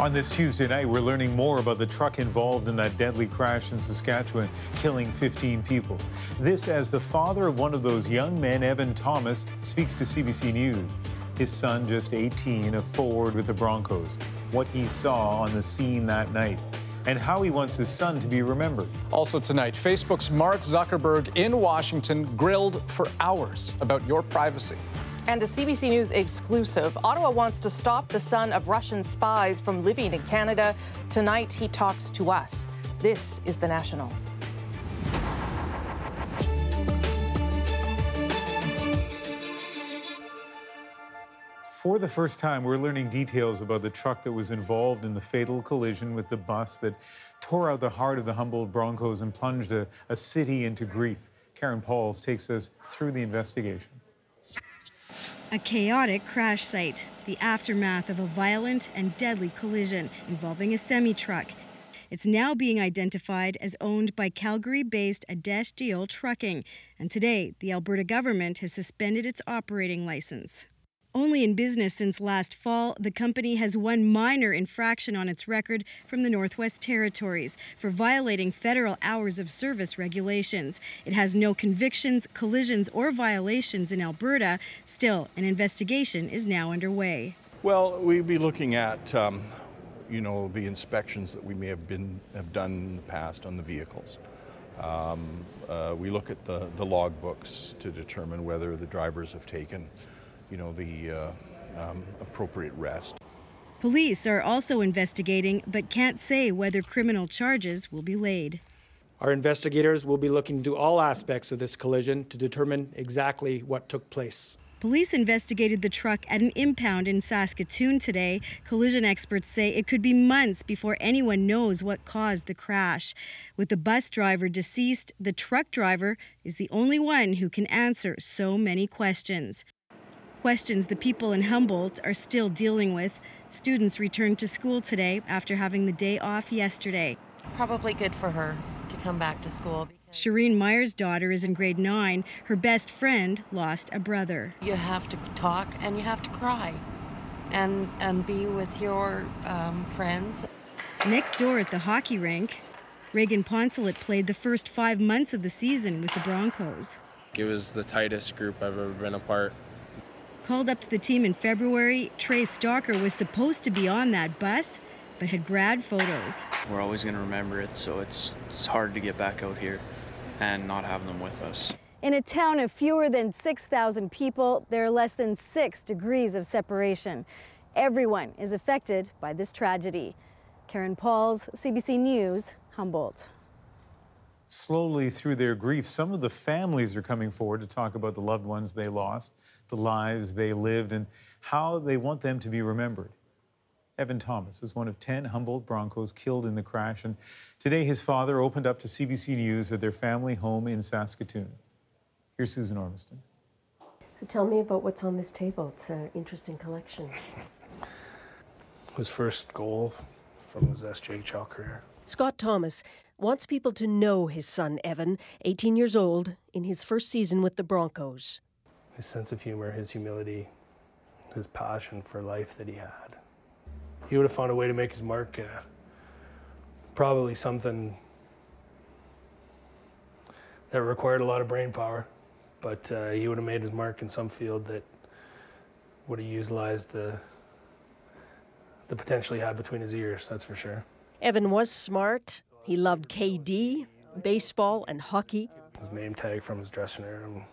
On this Tuesday night, we're learning more about the truck involved in that deadly crash in Saskatchewan, killing 15 people. This as the father of one of those young men, Evan Thomas, speaks to CBC News. His son, just 18, a forward with the Broncos. What he saw on the scene that night, and how he wants his son to be remembered. Also tonight, Facebook's Mark Zuckerberg in Washington grilled for hours about your privacy. And a CBC News exclusive, Ottawa wants to stop the son of Russian spies from living in Canada. Tonight, he talks to us. This is The National. For the first time, we're learning details about the truck that was involved in the fatal collision with the bus that tore out the heart of the Humboldt Broncos and plunged a city into grief. Karen Pauls takes us through the investigation. A chaotic crash site, the aftermath of a violent and deadly collision involving a semi-truck. It's now being identified as owned by Calgary-based Adesh Deol Trucking, and today the Alberta government has suspended its operating license. Only in business since last fall, the company has one minor infraction on its record from the Northwest Territories for violating federal hours of service regulations. It has no convictions, collisions, or violations in Alberta. Still, an investigation is now underway. Well, we'd be looking at, the inspections that we may have done in the past on the vehicles. We look at the logbooks to determine whether the drivers have taken the appropriate rest. Police are also investigating, but can't say whether criminal charges will be laid. Our investigators will be looking into all aspects of this collision to determine exactly what took place. Police investigated the truck at an impound in Saskatoon today. Collision experts say it could be months before anyone knows what caused the crash. With the bus driver deceased, the truck driver is the only one who can answer so many questions. Questions the people in Humboldt are still dealing with. Students returned to school today after having the day off yesterday. Probably good for her to come back to school. Shireen Meyer's daughter is in grade 9. Her best friend lost a brother. You have to talk and you have to cry and be with your friends. Next door at the hockey rink, Reagan Poncelet played the first 5 months of the season with the Broncos. It was the tightest group I've ever been a part. Called up to the team in February, Trey Stalker was supposed to be on that bus, but had grad photos. We're always going to remember it, so it's hard to get back out here and not have them with us. In a town of fewer than 6,000 people, there are less than 6 degrees of separation. Everyone is affected by this tragedy. Karen Pauls, CBC News, Humboldt. Slowly through their grief, some of the families are coming forward to talk about the loved ones they lost, the lives they lived, and how they want them to be remembered. Evan Thomas was one of 10 Humboldt Broncos killed in the crash, and today his father opened up to CBC News at their family home in Saskatoon. Here's Susan Ormiston. So tell me about what's on this table. It's an interesting collection. His first goal from his SJHL career. Scott Thomas wants people to know his son Evan, 18 years old, in his first season with the Broncos. His sense of humor, his humility, his passion for life that he had. He would have found a way to make his mark, probably something that required a lot of brain power, but he would have made his mark in some field that would have utilized the potential he had between his ears, that's for sure. Evan was smart. He loved KD, baseball, and hockey. His name tag from his dressing room,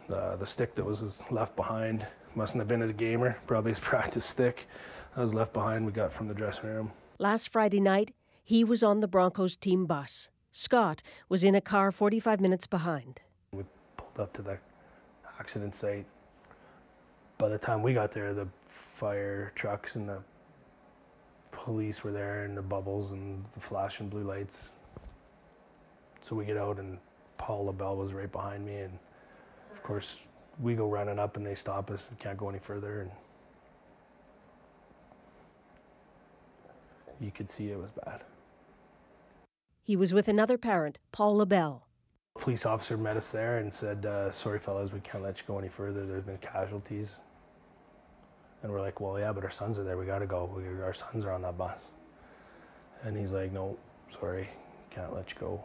the stick that was left behind, mustn't have been his gamer, probably his practice stick. That was left behind, we got from the dressing room. Last Friday night, he was on the Broncos team bus. Scott was in a car 45 minutes behind. We pulled up to the accident site. By the time we got there, the fire trucks and the police were there, and the bubbles and the flashing blue lights. So we get out, and Paul LaBelle was right behind me, and of course we go running up and they stop us and can't go any further, and you could see it was bad. He was with another parent, Paul LaBelle. A police officer met us there and said, sorry fellas, we can't let you go any further, there's been casualties. And we're like, well, yeah, but our sons are there, we gotta go. Our sons are on that bus. And he's like, no, sorry, can't let you go.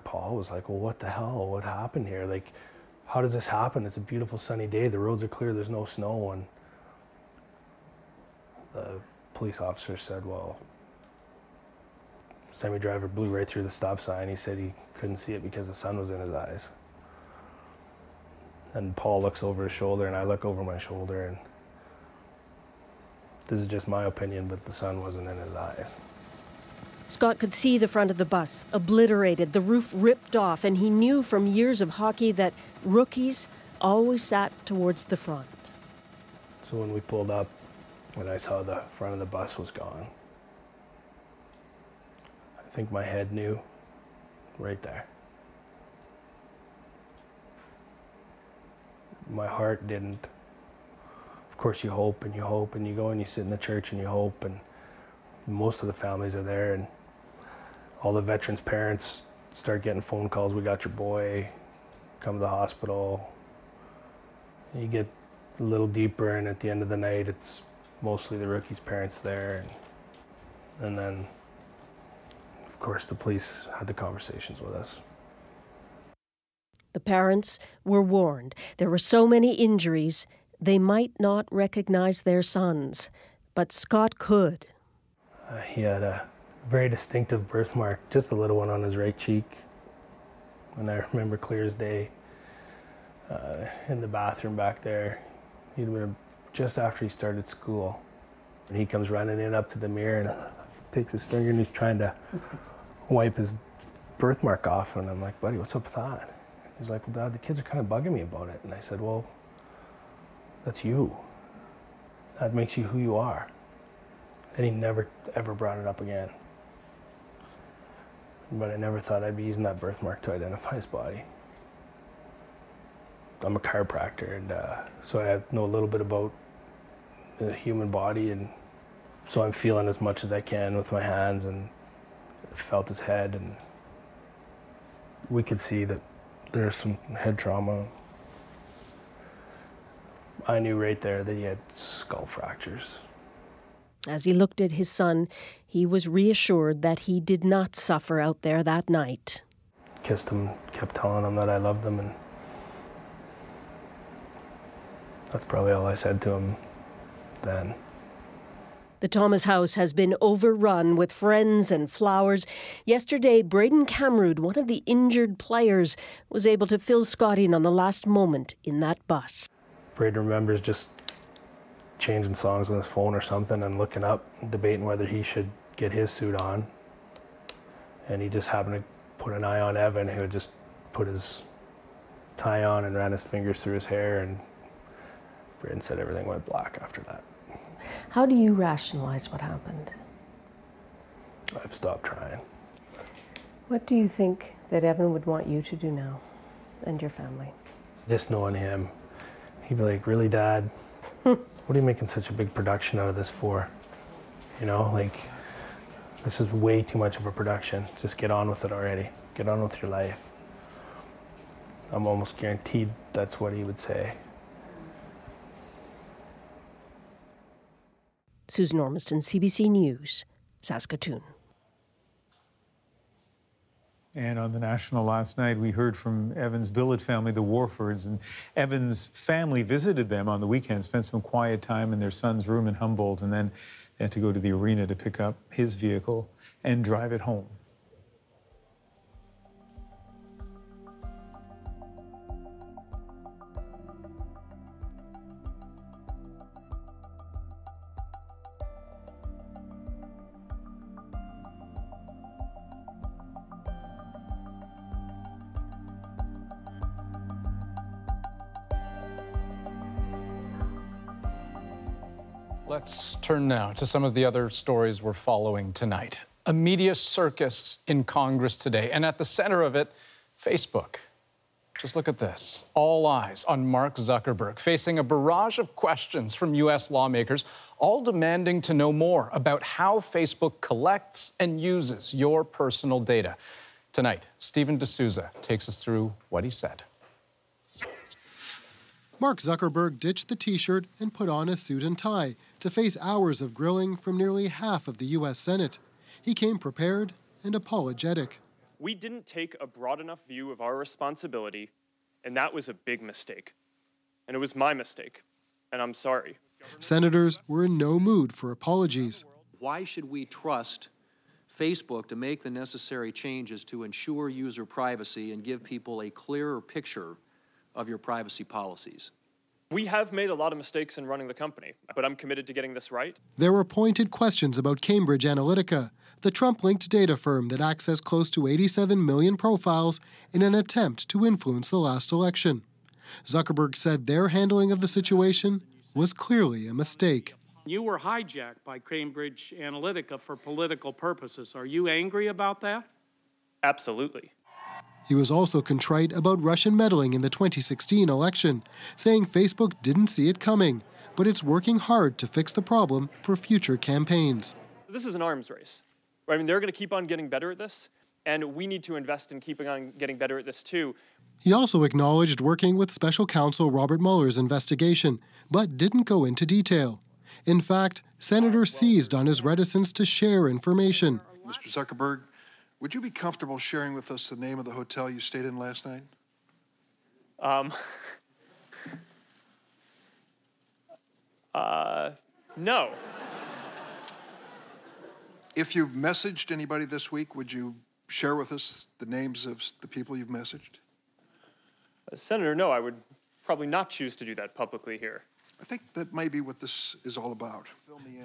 Paul was like, well, what the hell? What happened here? Like, how does this happen? It's a beautiful sunny day. The roads are clear. There's no snow. And the police officer said, well, semi-driver blew right through the stop sign. He said he couldn't see it because the sun was in his eyes. And Paul looks over his shoulder and I look over my shoulder, and this is just my opinion, but the sun wasn't in his eyes. Scott could see the front of the bus, obliterated, the roof ripped off, and he knew from years of hockey that rookies always sat towards the front. So when we pulled up, when I saw the front of the bus was gone, I think my head knew right there. My heart didn't. Of course you hope and you hope and you go and you sit in the church and you hope, and most of the families are there, and all the veterans' parents start getting phone calls, we got your boy, come to the hospital. You get a little deeper, and at the end of the night it's mostly the rookies' parents there, and then of course the police had the conversations with us. The parents were warned there were so many injuries they might not recognize their sons, but Scott could. He had a very distinctive birthmark, just a little one on his right cheek. And I remember clear as day, in the bathroom back there, he'd been just after he started school. And he comes running in up to the mirror and takes his finger and he's trying to wipe his birthmark off. And I'm like, buddy, what's up with that? He's like, well, Dad, the kids are kind of bugging me about it. And I said, well, that's you. That makes you who you are. And he never, ever brought it up again. But I never thought I'd be using that birthmark to identify his body. I'm a chiropractor, and so I know a little bit about the human body, and so I'm feeling as much as I can with my hands, and felt his head, and we could see that there's some head trauma. I knew right there that he had skull fractures. As he looked at his son, he was reassured that he did not suffer out there that night. Kissed him, kept telling him that I loved him, and that's probably all I said to him then. The Thomas house has been overrun with friends and flowers. Yesterday, Braden Camrood, one of the injured players, was able to fill Scott in on the last moment in that bus. Braden remembers just changing songs on his phone or something and looking up, debating whether he should get his suit on. And he just happened to put an eye on Evan, who had just put his tie on and ran his fingers through his hair, and Braden said everything went black after that. How do you rationalize what happened? I've stopped trying. What do you think that Evan would want you to do now, and your family? Just knowing him, he'd be like, really, Dad? What are you making such a big production out of this for? You know, like, this is way too much of a production. Just get on with it already. Get on with your life. I'm almost guaranteed that's what he would say. Susan Ormiston, CBC News, Saskatoon. And on the National last night, we heard from Evan's billet family, the Warfords, and Evan's family visited them on the weekend, spent some quiet time in their son's room in Humboldt, and then they had to go to the arena to pick up his vehicle and drive it home. Let's turn now to some of the other stories we're following tonight. A media circus in Congress today, and at the center of it, Facebook. Just look at this. All eyes on Mark Zuckerberg, facing a barrage of questions from U.S. lawmakers, all demanding to know more about how Facebook collects and uses your personal data. Tonight, Stephen D'Souza takes us through what he said. Mark Zuckerberg ditched the t-shirt and put on a suit and tie to face hours of grilling from nearly half of the U.S. Senate. He came prepared and apologetic. We didn't take a broad enough view of our responsibility, and that was a big mistake. And it was my mistake, and I'm sorry. Senators were in no mood for apologies. Why should we trust Facebook to make the necessary changes to ensure user privacy and give people a clearer picture of your privacy policies? We have made a lot of mistakes in running the company, but I'm committed to getting this right. There were pointed questions about Cambridge Analytica, the Trump-linked data firm that accessed close to 87 million profiles in an attempt to influence the last election. Zuckerberg said their handling of the situation was clearly a mistake. You were hijacked by Cambridge Analytica for political purposes. Are you angry about that? Absolutely. He was also contrite about Russian meddling in the 2016 election, saying Facebook didn't see it coming, but it's working hard to fix the problem for future campaigns. This is an arms race. Right? I mean, they're going to keep on getting better at this, and we need to invest in keeping on getting better at this too. He also acknowledged working with special counsel Robert Mueller's investigation, but didn't go into detail. In fact, senators seized on his reticence to share information. Mr. Zuckerberg, would you be comfortable sharing with us the name of the hotel you stayed in last night? No. If you've messaged anybody this week, would you share with us the names of the people you've messaged? Senator, no, I would probably not choose to do that publicly here. I think that may be what this is all about.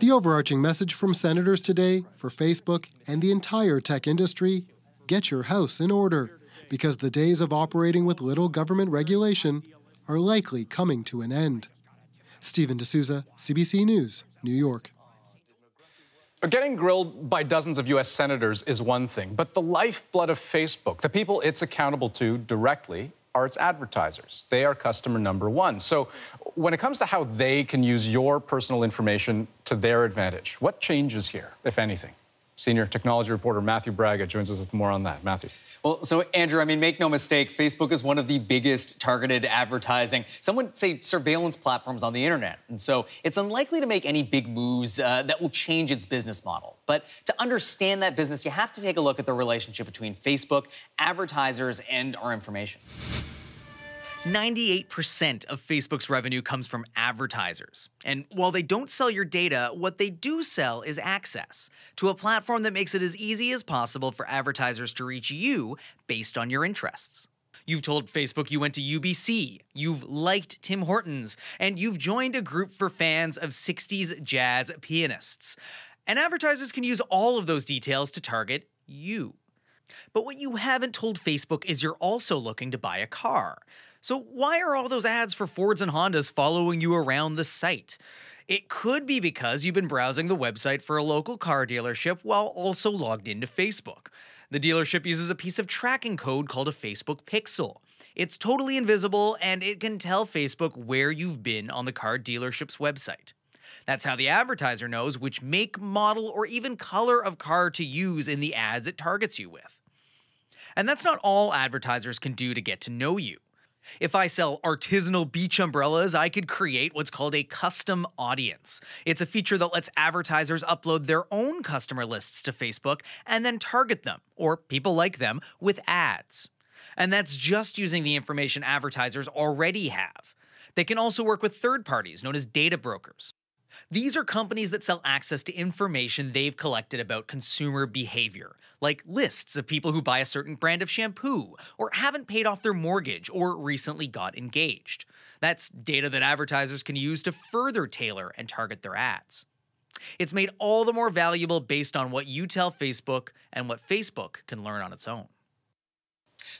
The overarching message from senators today for Facebook and the entire tech industry: get your house in order, because the days of operating with little government regulation are likely coming to an end. Stephen D'Souza, CBC News, New York. Getting grilled by dozens of U.S. senators is one thing, but the lifeblood of Facebook, the people it's accountable to directly, are its advertisers. They are customer number one. So when it comes to how they can use your personal information to their advantage, what changes here, if anything? Senior technology reporter Matthew Braga joins us with more on that. Matthew. Well, so Andrew, I mean, make no mistake, Facebook is one of the biggest targeted advertising, some would say surveillance platforms on the internet. And so it's unlikely to make any big moves that will change its business model. But to understand that business, you have to take a look at the relationship between Facebook, advertisers, and our information. 98% of Facebook's revenue comes from advertisers. And while they don't sell your data, what they do sell is access to a platform that makes it as easy as possible for advertisers to reach you based on your interests. You've told Facebook you went to UBC, you've liked Tim Hortons, and you've joined a group for fans of 60s jazz pianists. And advertisers can use all of those details to target you. But what you haven't told Facebook is you're also looking to buy a car. So why are all those ads for Fords and Hondas following you around the site? It could be because you've been browsing the website for a local car dealership while also logged into Facebook. The dealership uses a piece of tracking code called a Facebook pixel. It's totally invisible, and it can tell Facebook where you've been on the car dealership's website. That's how the advertiser knows which make, model, or even color of car to use in the ads it targets you with. And that's not all advertisers can do to get to know you. If I sell artisanal beach umbrellas, I could create what's called a custom audience. It's a feature that lets advertisers upload their own customer lists to Facebook and then target them, or people like them, with ads. And that's just using the information advertisers already have. They can also work with third parties known as data brokers. These are companies that sell access to information they've collected about consumer behavior, like lists of people who buy a certain brand of shampoo, or haven't paid off their mortgage, or recently got engaged. That's data that advertisers can use to further tailor and target their ads. It's made all the more valuable based on what you tell Facebook and what Facebook can learn on its own.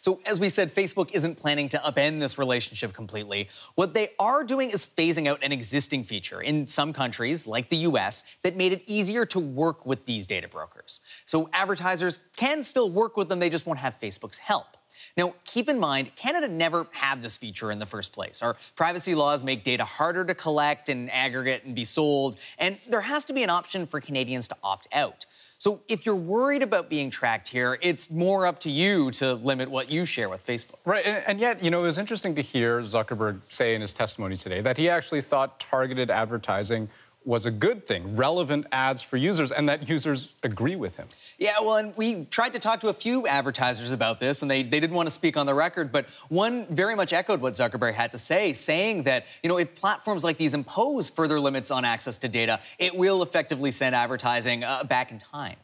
So as we said, Facebook isn't planning to upend this relationship completely. What they are doing is phasing out an existing feature in some countries, like the US, that made it easier to work with these data brokers. So advertisers can still work with them, they just won't have Facebook's help. Now, keep in mind, Canada never had this feature in the first place. Our privacy laws make data harder to collect and aggregate and be sold, and there has to be an option for Canadians to opt out. So if you're worried about being tracked here, it's more up to you to limit what you share with Facebook. Right, and yet, you know, it was interesting to hear Zuckerberg say in his testimony today that he actually thought targeted advertising was a good thing, relevant ads for users, and that users agree with him. Yeah, well, and we tried to talk to a few advertisers about this, and they didn't want to speak on the record, but one very much echoed what Zuckerberg had to say, saying that, you know, if platforms like these impose further limits on access to data, it will effectively send advertising back in time.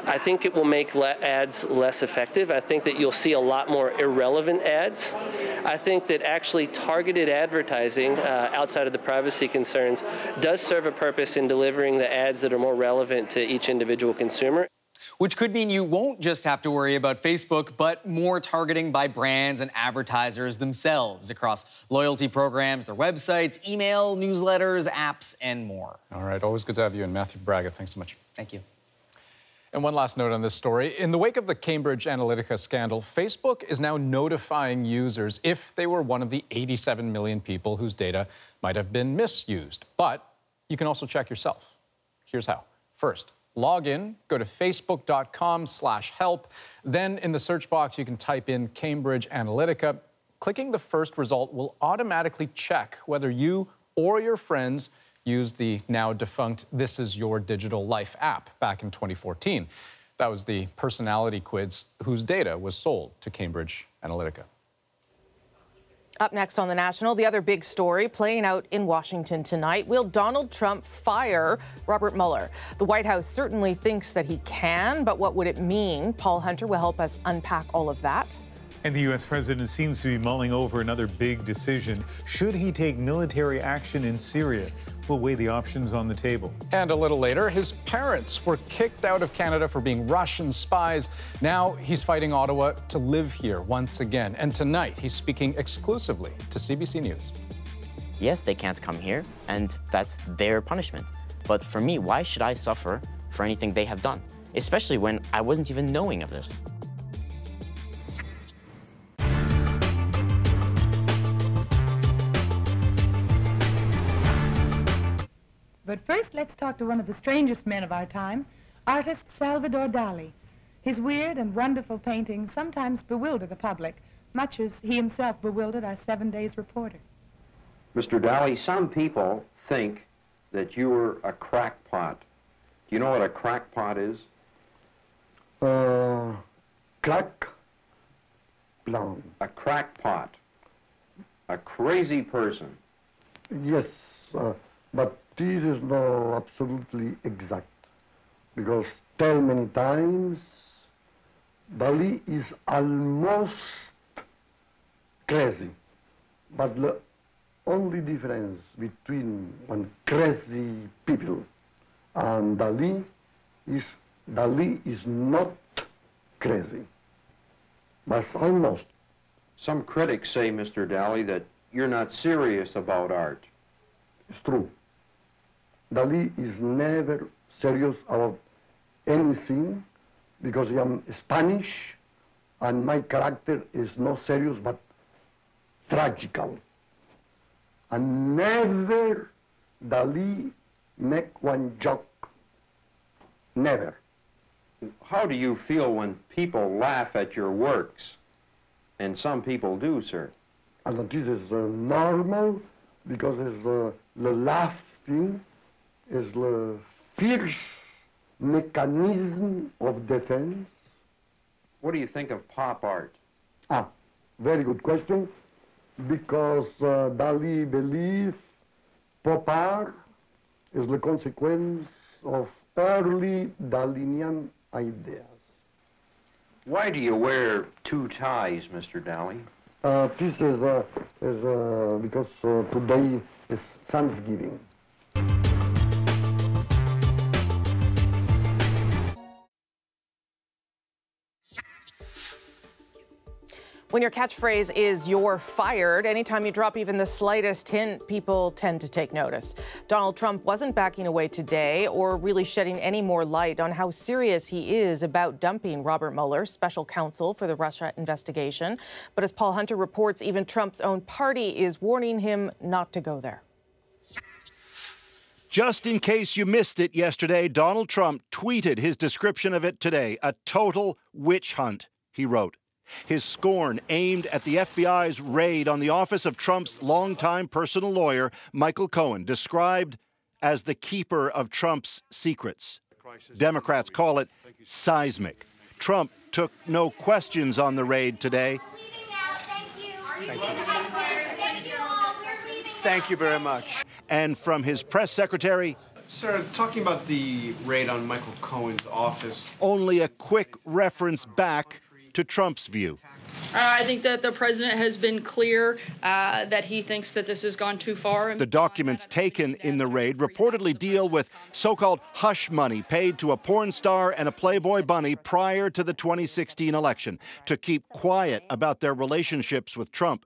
I think it will make ads less effective. I think that you'll see a lot more irrelevant ads. I think that actually targeted advertising, outside of the privacy concerns, does serve a purpose in delivering the ads that are more relevant to each individual consumer. Which could mean you won't just have to worry about Facebook, but more targeting by brands and advertisers themselves across loyalty programs, their websites, email, newsletters, apps, and more. All right, always good to have you. And Matthew Braga, thanks so much. Thank you. And one last note on this story. In the wake of the Cambridge Analytica scandal, Facebook is now notifying users if they were one of the 87 million people whose data might have been misused. But you can also check yourself. Here's how. First, log in, go to facebook.com/help. Then in the search box, you can type in Cambridge Analytica. Clicking the first result will automatically check whether you or your friends used the now defunct This Is Your Digital Life app back in 2014. That was the personality quiz whose data was sold to Cambridge Analytica. Up next on The National, the other big story playing out in Washington tonight. Will Donald Trump fire Robert Mueller? The White House certainly thinks that he can, but what would it mean? Paul Hunter will help us unpack all of that. And the U.S. president seems to be mulling over another big decision. Should he take military action in Syria? We'll weigh the options on the table. And a little later, his parents were kicked out of Canada for being Russian spies. Now he's fighting Ottawa to live here once again. And tonight, he's speaking exclusively to CBC News. Yes, they can't come here, and that's their punishment. But for me, why should I suffer for anything they have done? Especially when I wasn't even knowing of this. But first, let's talk to one of the strangest men of our time, artist Salvador Dali. His weird and wonderful paintings sometimes bewilder the public, much as he himself bewildered our 7 Days reporter. Mr. Dali, some people think that you were a crackpot. Do you know what a crackpot is? Crack plan. A crackpot. A crazy person. Yes, but this is not absolutely exact, because tell many times Dali is almost crazy, but the only difference between one crazy people and Dali is not crazy, but almost. Some critics say, Mr. Dali, that you're not serious about art. It's true. Dali is never serious about anything because I am Spanish and my character is not serious but tragical. And never Dali make one joke. Never. How do you feel when people laugh at your works? And some people do, sir. And this is normal because it's, the laughing is the fierce mechanism of defense. What do you think of pop art? Very good question, because Dali believes pop art is the consequence of early Dalinian ideas. Why do you wear two ties, Mr. Dali? This is because today is Thanksgiving. When your catchphrase is "you're fired," anytime you drop even the slightest hint, people tend to take notice. Donald Trump wasn't backing away today or really shedding any more light on how serious he is about dumping Robert Mueller, special counsel for the Russia investigation. But as Paul Hunter reports, even Trump's own party is warning him not to go there. Just in case you missed it yesterday, Donald Trump tweeted his description of it today, a total witch hunt, he wrote. His scorn aimed at the FBI's raid on the office of Trump's longtime personal lawyer, Michael Cohen, described as the keeper of Trump's secrets. Democrats call it seismic. Trump took no questions on the raid today. Thank you very much. And from his press secretary, Sir, talking about the raid on Michael Cohen's office, only a quick reference back to Trump's view. I think that the president has been clear that he thinks that this has gone too far. The documents taken in the raid reportedly deal with so-called hush money paid to a porn star and a Playboy bunny prior to the 2016 election to keep quiet about their relationships with Trump.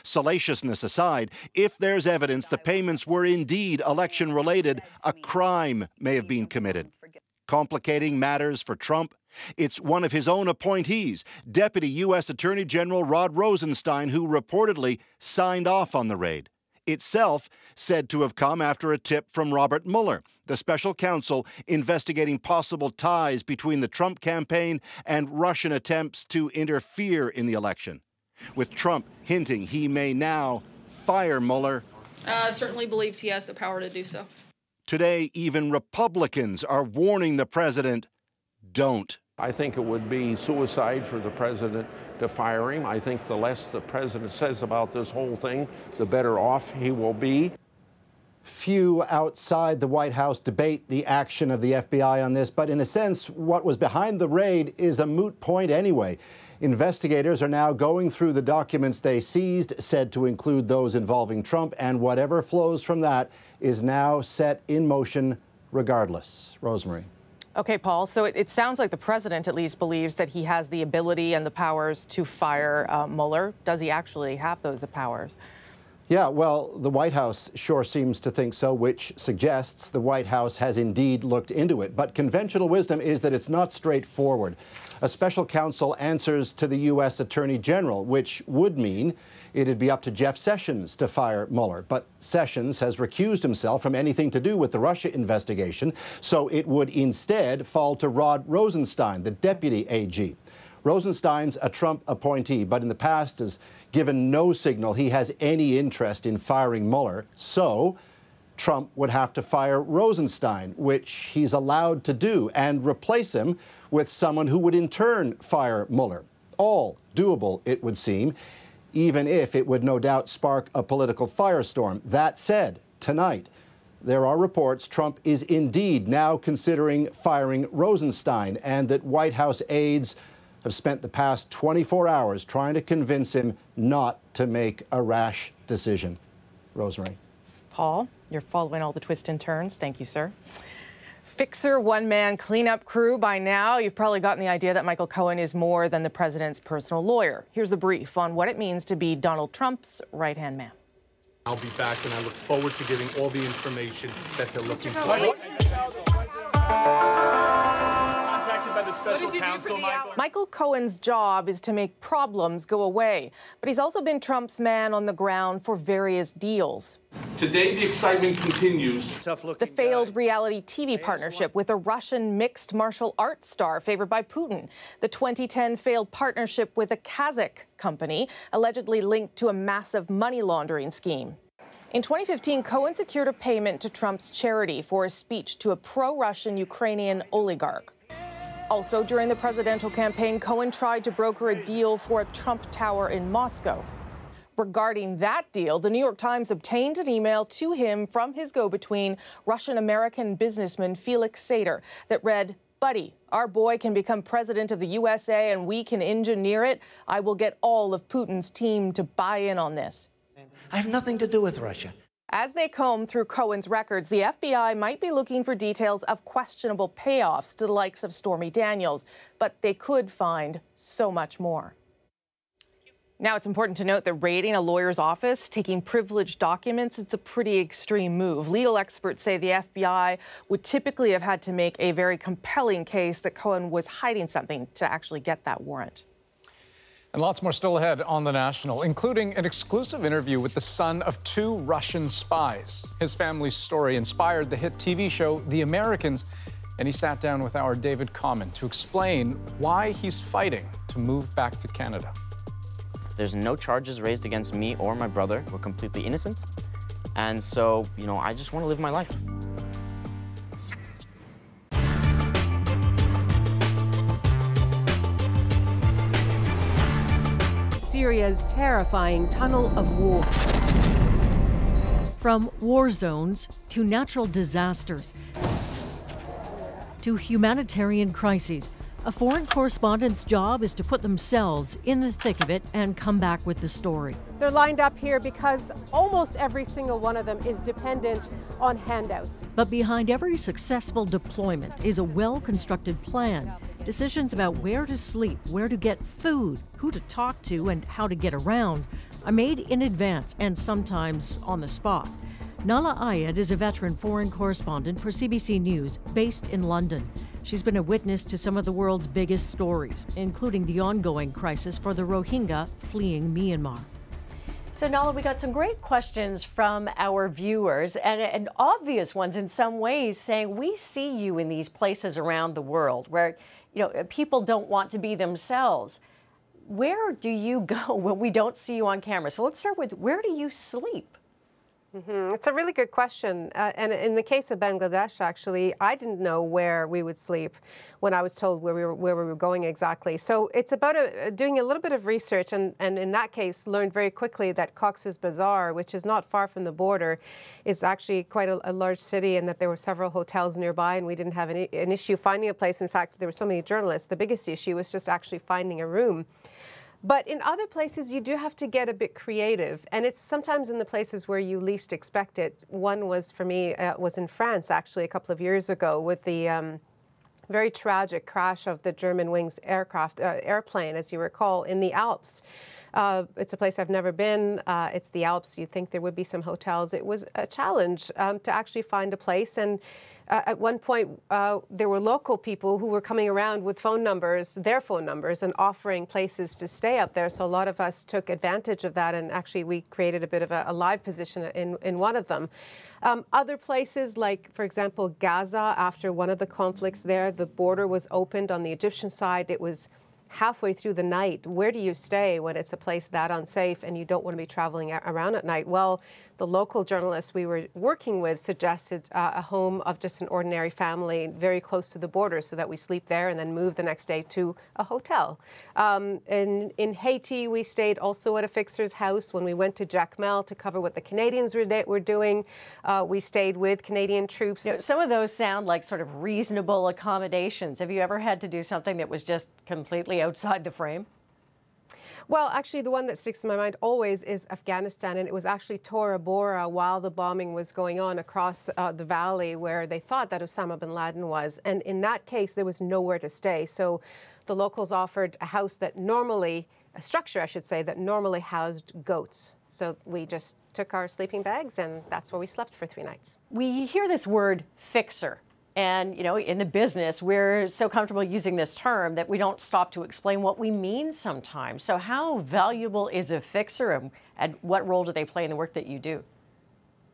Salaciousness aside, if there's evidence the payments were indeed election-related, a crime may have been committed. Complicating matters for Trump, it's one of his own appointees, Deputy U.S. Attorney General Rod Rosenstein, who reportedly signed off on the raid. Itself said to have come after a tip from Robert Mueller, the special counsel investigating possible ties between the Trump campaign and Russian attempts to interfere in the election. With Trump hinting he may now fire Mueller. Certainly believes he has the power to do so. Today, even Republicans are warning the president, don't. I think it would be suicide for the president to fire him. I think the less the president says about this whole thing, the better off he will be. Few outside the White House debate the action of the FBI on this, but in a sense, what was behind the raid is a moot point anyway. Investigators are now going through the documents they seized, said to include those involving Trump, and whatever flows from that is now set in motion regardless. Rosemary. Okay, Paul, so it sounds like the president at least believes that he has the ability and the powers to fire Mueller. Does he actually have those powers? Yeah, well, the White House sure seems to think so, which suggests the White House has indeed looked into it. But conventional wisdom is that it's not straightforward. A special counsel answers to the U.S. Attorney General, which would mean it'd be up to Jeff Sessions to fire Mueller. But Sessions has recused himself from anything to do with the Russia investigation, so it would instead fall to Rod Rosenstein, the deputy AG. Rosenstein's a Trump appointee, but in the past has given no signal he has any interest in firing Mueller. So Trump would have to fire Rosenstein, which he's allowed to do, and replace him with someone who would in turn fire Mueller. All doable, it would seem, even if it would no doubt spark a political firestorm. That said, tonight, there are reports Trump is indeed now considering firing Rosenstein, and that White House aides have spent the past 24 hours trying to convince him not to make a rash decision. Rosemary. Paul, you're following all the twists and turns. Thank you, sir. Fixer one-man cleanup crew. By now, you've probably gotten the idea that Michael Cohen is more than the president's personal lawyer. Here's the brief on what it means to be Donald Trump's right-hand man. I'll be back, and I look forward to giving all the information that they're looking for. By the special counsel, Michael Cohen's job is to make problems go away, but he's also been Trump's man on the ground for various deals. Today, the excitement continues. The failed reality TV partnership with a Russian mixed martial arts star favored by Putin. The 2010 failed partnership with a Kazakh company allegedly linked to a massive money laundering scheme. In 2015, Cohen secured a payment to Trump's charity for a speech to a pro-Russian Ukrainian oligarch. Also, during the presidential campaign, Cohen tried to broker a deal for a Trump Tower in Moscow. Regarding that deal, the New York Times obtained an email to him from his go-between, Russian-American businessman Felix Sater, that read, "Buddy, our boy can become president of the USA and we can engineer it. I will get all of Putin's team to buy in on this." I have nothing to do with Russia. As they comb through Cohen's records, the FBI might be looking for details of questionable payoffs to the likes of Stormy Daniels, but they could find so much more. Now, it's important to note that raiding a lawyer's office, taking privileged documents, it's a pretty extreme move. Legal experts say the FBI would typically have had to make a very compelling case that Cohen was hiding something to actually get that warrant. And lots more still ahead on The National, including an exclusive interview with the son of 2 Russian spies. His family's story inspired the hit TV show The Americans, and he sat down with our David Common to explain why he's fighting to move back to Canada. There's no charges raised against me or my brother. We're completely innocent. And so, I just want to live my life. Syria's terrifying tunnel of war. From war zones to natural disasters to humanitarian crises, a foreign correspondent's job is to put themselves in the thick of it and come back with the story. They're lined up here because almost every single one of them is dependent on handouts. But behind every successful deployment is a well-constructed plan. Decisions about where to sleep, where to get food, who to talk to, and how to get around are made in advance and sometimes on the spot. Nala Ayed is a veteran foreign correspondent for CBC News based in London. She's been a witness to some of the world's biggest stories, including the ongoing crisis for the Rohingya fleeing Myanmar. So, Nala, we got some great questions from our viewers and obvious ones in some ways, saying we see you in these places around the world where, people don't want to be themselves. Where do you go when we don't see you on camera? So let's start with, where do you sleep? It's a really good question. And in the case of Bangladesh, actually, I didn't know where we would sleep when I was told where we were going exactly. So it's about doing a little bit of research, and in that case, learned very quickly that Cox's Bazar, which is not far from the border, is actually quite a large city, and that there were several hotels nearby, and we didn't have an issue finding a place. In fact, there were so many journalists. The biggest issue was just actually finding a room. But in other places, you do have to get a bit creative, and it's sometimes in the places where you least expect it. One was, for me, was in France, actually, a couple of years ago, with the very tragic crash of the Germanwings airplane, as you recall, in the Alps. It's a place I've never been. It's the Alps. You'd think there would be some hotels. It was a challenge to actually find a place, and at one point, there were local people who were coming around with their phone numbers, and offering places to stay up there. So a lot of us took advantage of that, and actually we created a bit of a live position in one of them. Other places, like, for example, Gaza, after one of the conflicts there, the border was opened on the Egyptian side. It was halfway through the night. Where do you stay when it's a place that unsafe and you don't want to be traveling around at night? Well, the local journalists we were working with suggested a home of just an ordinary family very close to the border, so that we sleep there and then move the next day to a hotel. In Haiti, we stayed also at a fixer's house. When we went to Jacmel to cover what the Canadians were doing, we stayed with Canadian troops. Some of those sound like sort of reasonable accommodations. Have you ever had to do something that was just completely outside the frame? Well, actually, the one that sticks in my mind always is Afghanistan, and it was actually Tora Bora while the bombing was going on across the valley where they thought that Osama bin Laden was. And in that case, there was nowhere to stay. So the locals offered a house that normally, a structure, I should say, that normally housed goats. So we just took our sleeping bags, and that's where we slept for 3 nights. We hear this word fixer. And, in the business, we're so comfortable using this term that we don't stop to explain what we mean sometimes. So how valuable is a fixer, and what role do they play in the work that you do?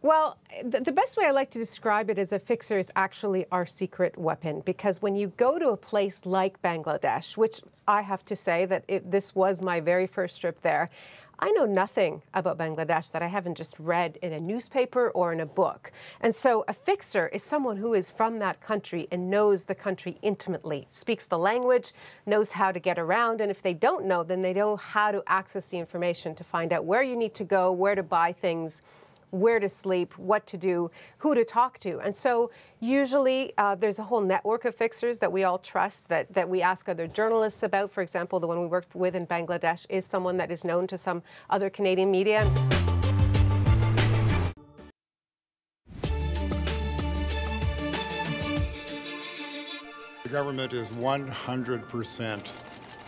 Well, the best way I like to describe it as a fixer is actually our secret weapon, because when you go to a place like Bangladesh, which I have to say that this was my very first trip there, I know nothing about Bangladesh that I haven't just read in a newspaper or in a book. And so a fixer is someone who is from that country and knows the country intimately, speaks the language, knows how to get around, and if they don't know, then they know how to access the information to find out where you need to go, where to buy things, where to sleep, what to do, who to talk to. And so usually there's a whole network of fixers that we all trust, that we ask other journalists about. For example, the one we worked with in Bangladesh is someone that is known to some other Canadian media. The government is 100%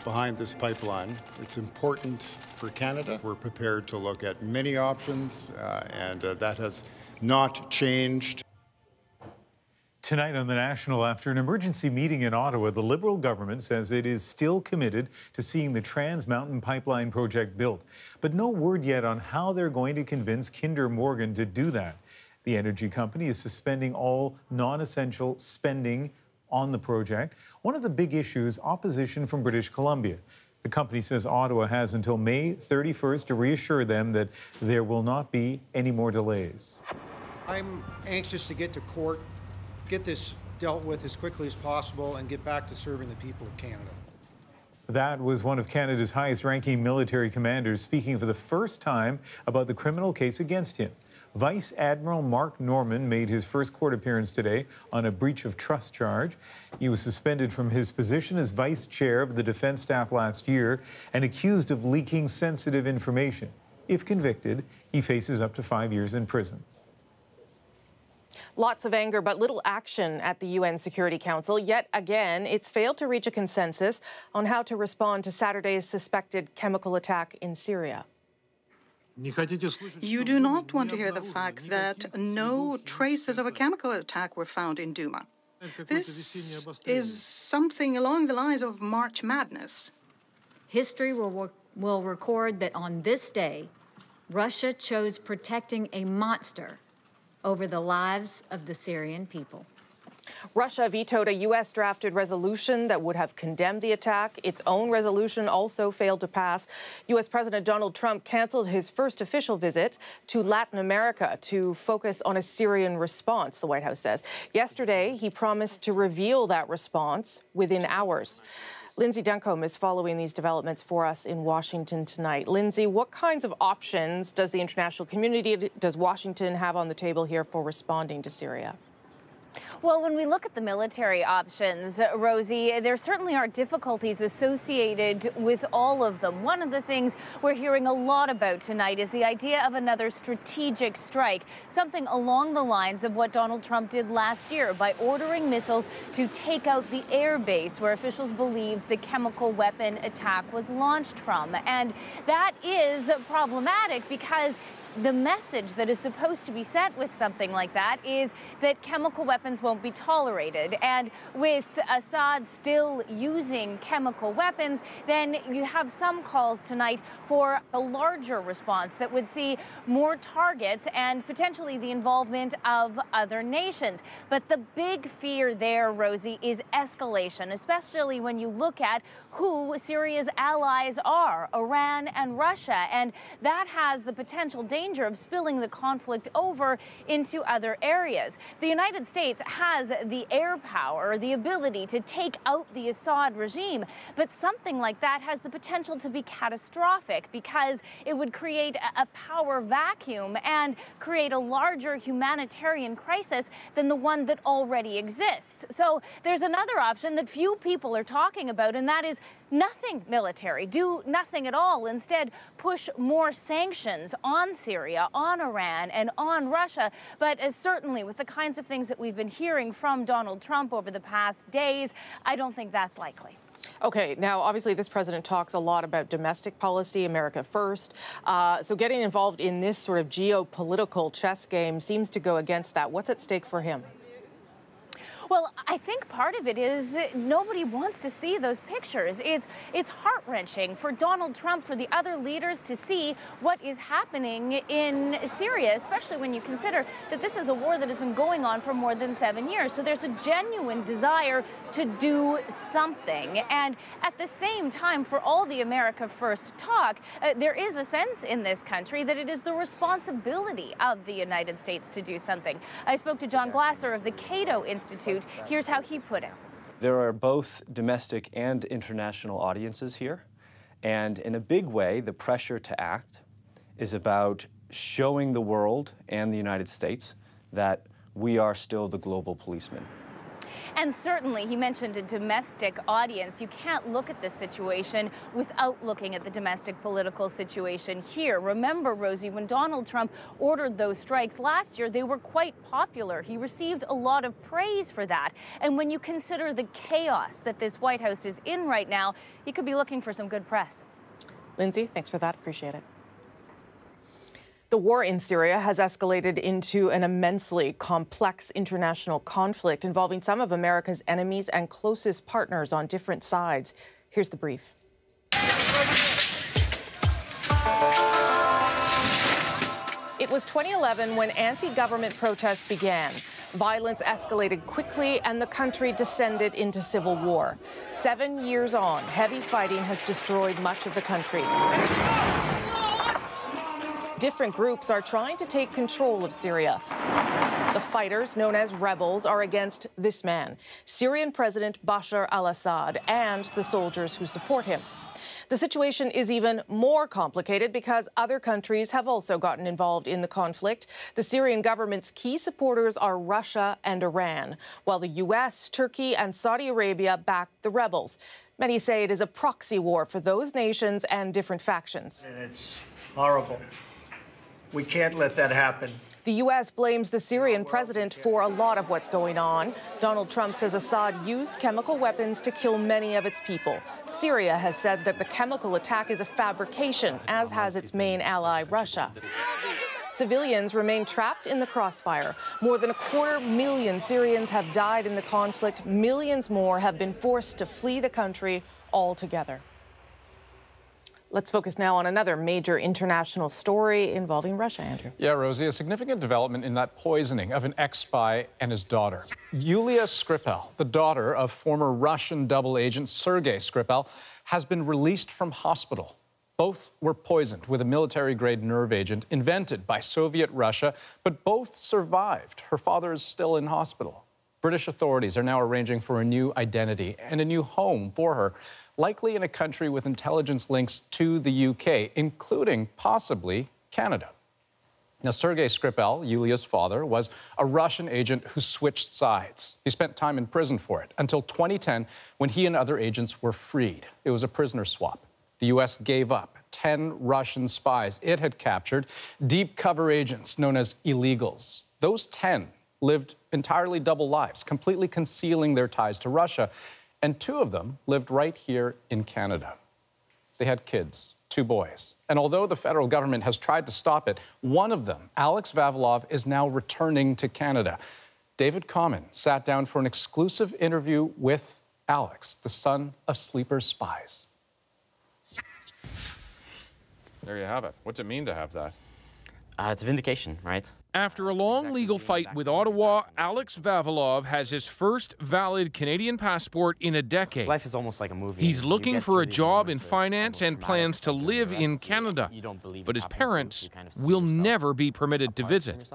behind this pipeline. It's important for Canada. We're prepared to look at many options, and that has not changed. Tonight on The National, after an emergency meeting in Ottawa, the Liberal government says it is still committed to seeing the Trans Mountain Pipeline project built. But no word yet on how they're going to convince Kinder Morgan to do that. The energy company is suspending all non-essential spending on the project. One of the big issues, opposition from British Columbia. The company says Ottawa has until May 31st to reassure them that there will not be any more delays. I'm anxious to get to court, get this dealt with as quickly as possible, and get back to serving the people of Canada. That was one of Canada's highest-ranking military commanders speaking for the first time about the criminal case against him. Vice Admiral Mark Norman made his first court appearance today on a breach of trust charge. He was suspended from his position as vice chair of the defense staff last year and accused of leaking sensitive information. If convicted, he faces up to 5 years in prison. Lots of anger, but little action at the UN Security Council. Yet again, it's failed to reach a consensus on how to respond to Saturday's suspected chemical attack in Syria. You do not want to hear the fact that no traces of a chemical attack were found in Duma. This is something along the lines of March Madness. History will record that on this day, Russia chose protecting a monster over the lives of the Syrian people. Russia vetoed a U.S.-drafted resolution that would have condemned the attack. Its own resolution also failed to pass. U.S. President Donald Trump canceled his first official visit to Latin America to focus on a Syrian response, the White House says. Yesterday, he promised to reveal that response within hours. Lindsay Duncombe is following these developments for us in Washington tonight. Lindsay, what kinds of options does the international community, does Washington have on the table here for responding to Syria? Well, when we look at the military options, Rosie, there certainly are difficulties associated with all of them. One of the things we're hearing a lot about tonight is the idea of another strategic strike, something along the lines of what Donald Trump did last year by ordering missiles to take out the air base where officials believed the chemical weapon attack was launched from. And that is problematic because the message that is supposed to be sent with something like that is that chemical weapons won't be tolerated. And with Assad still using chemical weapons, then you have some calls tonight for a larger response that would see more targets and potentially the involvement of other nations. But the big fear there, Rosie, is escalation, especially when you look at who Syria's allies are, Iran and Russia. And that has the potential danger of spilling the conflict over into other areas. The United States has the air power, the ability to take out the Assad regime, but something like that has the potential to be catastrophic because it would create a power vacuum and create a larger humanitarian crisis than the one that already exists. So there's another option that few people are talking about, and that is nothing military, do nothing at all. Instead, push more sanctions on Syria, on Iran, and on Russia. But certainly with the kinds of things that we've been hearing from Donald Trump over the past days, I don't think that's likely. Okay, now obviously this president talks a lot about domestic policy, America first. So getting involved in this sort of geopolitical chess game seems to go against that. What's at stake for him? Well, I think part of it is nobody wants to see those pictures. It's heart-wrenching for Donald Trump, for the other leaders to see what is happening in Syria, especially when you consider that this is a war that has been going on for more than 7 years. So there's a genuine desire to do something. And at the same time, for all the America First talk, there is a sense in this country that it is the responsibility of the United States to do something. I spoke to John Glasser of the Cato Institute. Here's how he put it. There are both domestic and international audiences here, and in a big way, the pressure to act is about showing the world and the United States that we are still the global policeman. And certainly, he mentioned a domestic audience. You can't look at this situation without looking at the domestic political situation here. Remember, Rosie, when Donald Trump ordered those strikes last year, they were quite popular. He received a lot of praise for that. And when you consider the chaos that this White House is in right now, he could be looking for some good press. Lindsay, thanks for that. Appreciate it. The war in Syria has escalated into an immensely complex international conflict involving some of America's enemies and closest partners on different sides. Here's the brief. It was 2011 when anti-government protests began. Violence escalated quickly and the country descended into civil war. 7 years on, heavy fighting has destroyed much of the country. Different groups are trying to take control of Syria. The fighters, known as rebels, are against this man, Syrian President Bashar al-Assad, and the soldiers who support him. The situation is even more complicated because other countries have also gotten involved in the conflict. The Syrian government's key supporters are Russia and Iran, while the U.S., Turkey, and Saudi Arabia back the rebels. Many say it is a proxy war for those nations and different factions. And it's horrible. We can't let that happen. The U.S. blames the Syrian president for a lot of what's going on. Donald Trump says Assad used chemical weapons to kill many of its people. Syria has said that the chemical attack is a fabrication, as has its main ally, Russia. Civilians remain trapped in the crossfire. More than 250,000 Syrians have died in the conflict. Millions more have been forced to flee the country altogether. Let's focus now on another major international story involving Russia, Andrew. Yeah, Rosie, a significant development in that poisoning of an ex-spy and his daughter. Yulia Skripal, the daughter of former Russian double agent Sergei Skripal, has been released from hospital. Both were poisoned with a military-grade nerve agent invented by Soviet Russia, but both survived. Her father is still in hospital. British authorities are now arranging for a new identity and a new home for her, likely in a country with intelligence links to the UK, including possibly Canada. Now, Sergei Skripal, Yulia's father, was a Russian agent who switched sides. He spent time in prison for it until 2010, when he and other agents were freed. It was a prisoner swap. The U.S. gave up 10 Russian spies it had captured, deep cover agents known as illegals. Those 10 lived entirely double lives, completely concealing their ties to Russia, and 2 of them lived right here in Canada. They had kids, 2 boys. And although the federal government has tried to stop it, one of them, Alex Vavilov, is now returning to Canada. David Common sat down for an exclusive interview with Alex, the son of sleeper spies. There you have it. What's it mean to have that? It's vindication, right? After a long legal fight with Ottawa, Alex Vavilov has his first valid Canadian passport in a decade. Life is almost like a movie. He's looking for a job in finance and plans to live in Canada. But his parents will never be permitted to visit.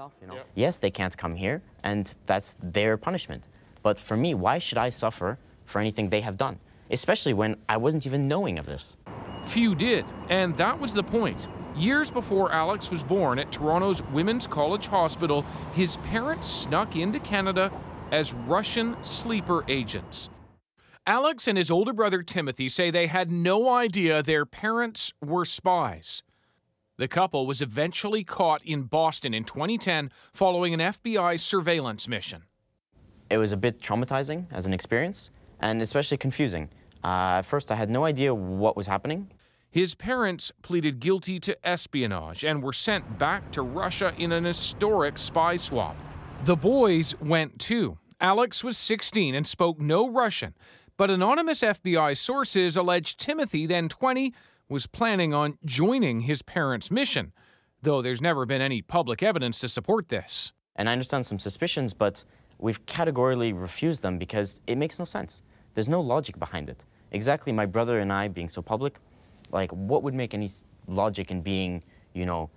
Yes, they can't come here, and that's their punishment. But for me, why should I suffer for anything they have done? Especially when I wasn't even knowing of this. Few did, and that was the point. Years before Alex was born at Toronto's Women's College Hospital, his parents snuck into Canada as Russian sleeper agents. Alex and his older brother Timothy say they had no idea their parents were spies. The couple was eventually caught in Boston in 2010 following an FBI surveillance mission. It was a bit traumatizing as an experience, and especially confusing. At first, I had no idea what was happening. His parents pleaded guilty to espionage and were sent back to Russia in an historic spy swap. The boys went too. Alex was 16 and spoke no Russian, but anonymous FBI sources alleged Timothy, then 20, was planning on joining his parents' mission, though there's never been any public evidence to support this. And I understand some suspicions, but we've categorically refused them because it makes no sense. There's no logic behind it. Exactly, my brother and I being so public, like, what would make any logic in being, you know,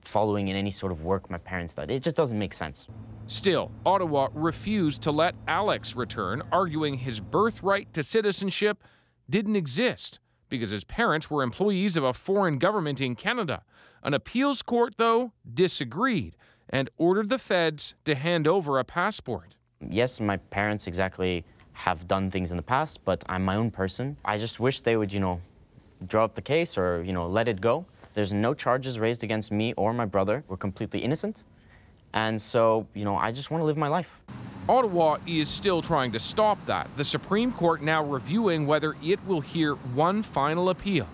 following in any sort of work my parents did? It just doesn't make sense. Still, Ottawa refused to let Alex return, arguing his birthright to citizenship didn't exist because his parents were employees of a foreign government in Canada. An appeals court, though, disagreed and ordered the feds to hand over a passport. Yes, my parents exactly have done things in the past, but I'm my own person. I just wish they would, you know, draw up the case or, you know, let it go. There's no charges raised against me or my brother. We're completely innocent. And so, you know, I just want to live my life. Ottawa is still trying to stop that. The Supreme Court now reviewing whether it will hear one final appeal.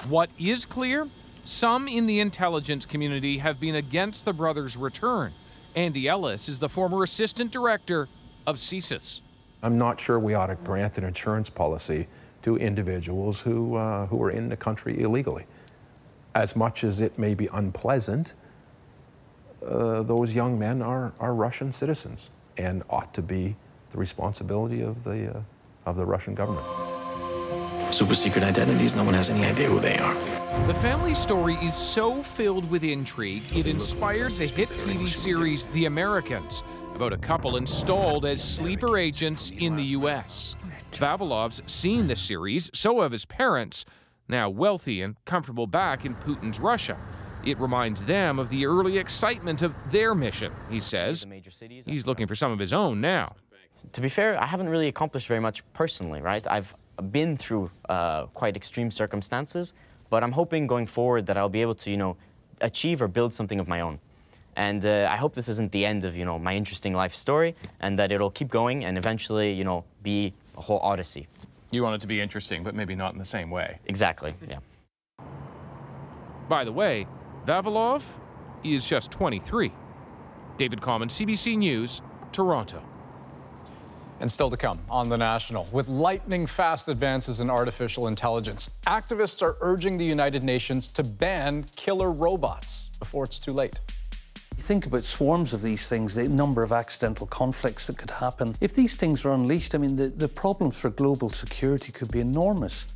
What is clear? Some in the intelligence community have been against the brothers' return. Andy Ellis is the former assistant director of CSIS. I'm not sure we ought to grant an insurance policy to individuals who are in the country illegally. As much as it may be unpleasant, those young men are Russian citizens and ought to be the responsibility of the Russian government. Super secret identities, no one has any idea who they are. The family story is so filled with intrigue, it inspired the hit TV series The Americans, about a couple installed as sleeper agents in the U.S. Vavilov's seen the series, so have his parents, now wealthy and comfortable back in Putin's Russia. It reminds them of the early excitement of their mission, he says. He's looking for some of his own now. To be fair, I haven't really accomplished very much personally, right? I've been through quite extreme circumstances, but I'm hoping going forward that I'll be able to, achieve or build something of my own. And I hope this isn't the end of, my interesting life story, and that it'll keep going and eventually, be a whole odyssey. You want it to be interesting, but maybe not in the same way. Exactly, yeah. By the way, Vavilov is just 23. David Common, CBC News, Toronto. And still to come on The National. With lightning-fast advances in artificial intelligence, activists are urging the United Nations to ban killer robots before it's too late. You think about swarms of these things, the number of accidental conflicts that could happen. If these things are unleashed, I mean, the problems for global security could be enormous.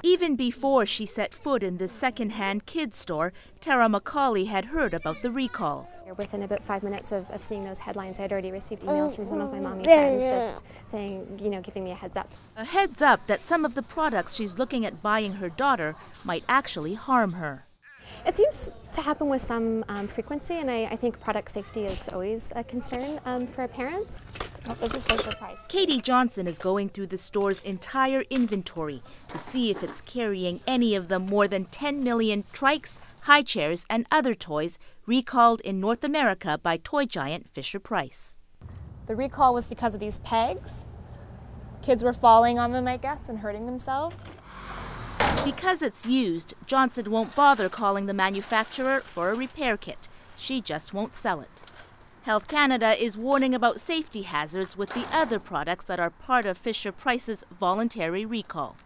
Even before she set foot in this second-hand kids store, Tara McCauley had heard about the recalls. Within about 5 minutes of seeing those headlines, I'd already received emails from some of my mommy friends just saying, giving me a heads up. A heads up that some of the products she's looking at buying her daughter might actually harm her. It seems to happen with some frequency, and I think product safety is always a concern for parents. Oh, this is Fisher Price. Katie Johnson is going through the store's entire inventory to see if it's carrying any of the more than 10 million trikes, high chairs, and other toys recalled in North America by toy giant Fisher Price. The recall was because of these pegs. Kids were falling on them, I guess, and hurting themselves. Because it's used, Johnson won't bother calling the manufacturer for a repair kit. She just won't sell it. Health Canada is warning about safety hazards with the other products that are part of Fisher Price's voluntary recall.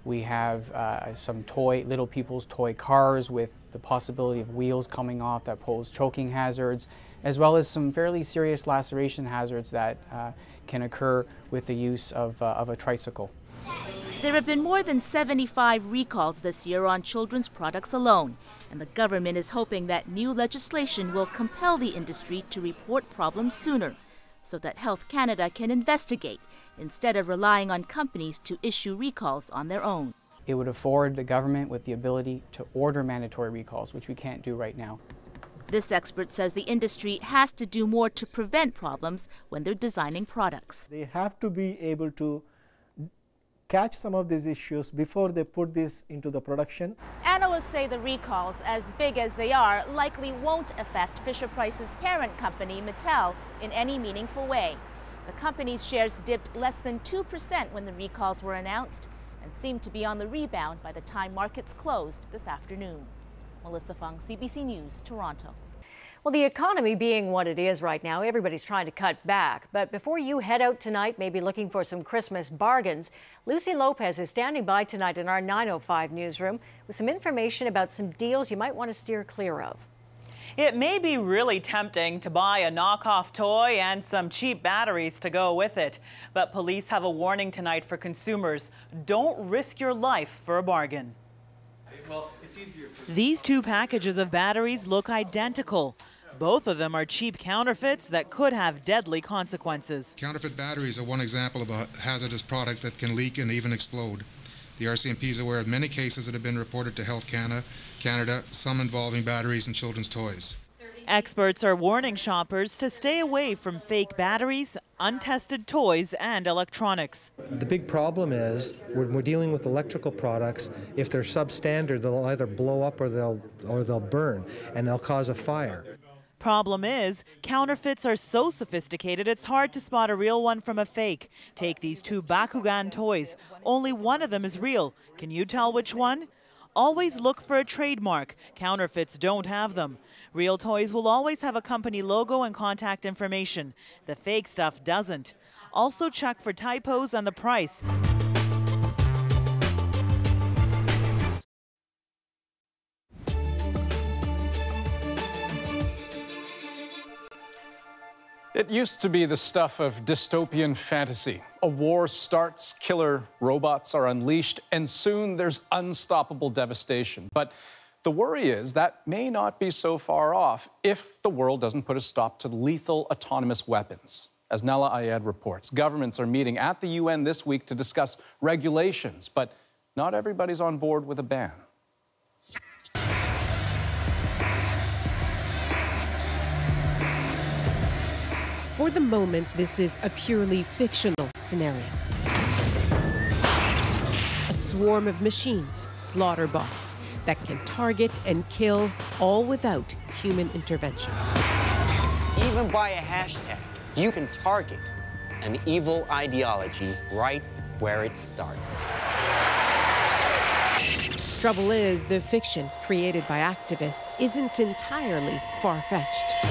We have some little people's toy cars with the possibility of wheels coming off that pose choking hazards, as well as some fairly serious laceration hazards that can occur with the use of a tricycle. There have been more than 75 recalls this year on children's products alone, and the government is hoping that new legislation will compel the industry to report problems sooner, so that Health Canada can investigate instead of relying on companies to issue recalls on their own. It would afford the government with the ability to order mandatory recalls, which we can't do right now. This expert says the industry has to do more to prevent problems when they're designing products. They have to be able to catch some of these issues before they put this into the production. Analysts say the recalls, as big as they are, likely won't affect Fisher Price's parent company, Mattel, in any meaningful way. The company's shares dipped less than 2% when the recalls were announced and seemed to be on the rebound by the time markets closed this afternoon. Melissa Fung, CBC News, Toronto. Well, the economy being what it is right now, everybody's trying to cut back. But before you head out tonight, maybe looking for some Christmas bargains, Lucy Lopez is standing by tonight in our 9:05 newsroom with some information about some deals you might want to steer clear of. It may be really tempting to buy a knockoff toy and some cheap batteries to go with it. But police have a warning tonight for consumers. Don't risk your life for a bargain. These two packages of batteries look identical. Both of them are cheap counterfeits that could have deadly consequences. Counterfeit batteries are one example of a hazardous product that can leak and even explode. The RCMP is aware of many cases that have been reported to Health Canada, some involving batteries and children's toys. Experts are warning shoppers to stay away from fake batteries, untested toys, and electronics. The big problem is when we're dealing with electrical products, if they're substandard, they'll either blow up or they'll burn, and they'll cause a fire. Problem is, counterfeits are so sophisticated it's hard to spot a real one from a fake. Take these two Bakugan toys. Only one of them is real. Can you tell which one? Always look for a trademark. Counterfeits don't have them. Real toys will always have a company logo and contact information. The fake stuff doesn't. Also check for typos on the price. It used to be the stuff of dystopian fantasy. A war starts, killer robots are unleashed, and soon there's unstoppable devastation. But the worry is that may not be so far off if the world doesn't put a stop to lethal autonomous weapons. As Nella Ayed reports, governments are meeting at the UN this week to discuss regulations, but not everybody's on board with a ban. For the moment, this is a purely fictional scenario. A swarm of machines, slaughter bots, that can target and kill, all without human intervention. Even by a hashtag, you can target an evil ideology right where it starts. Trouble is, the fiction created by activists isn't entirely far-fetched.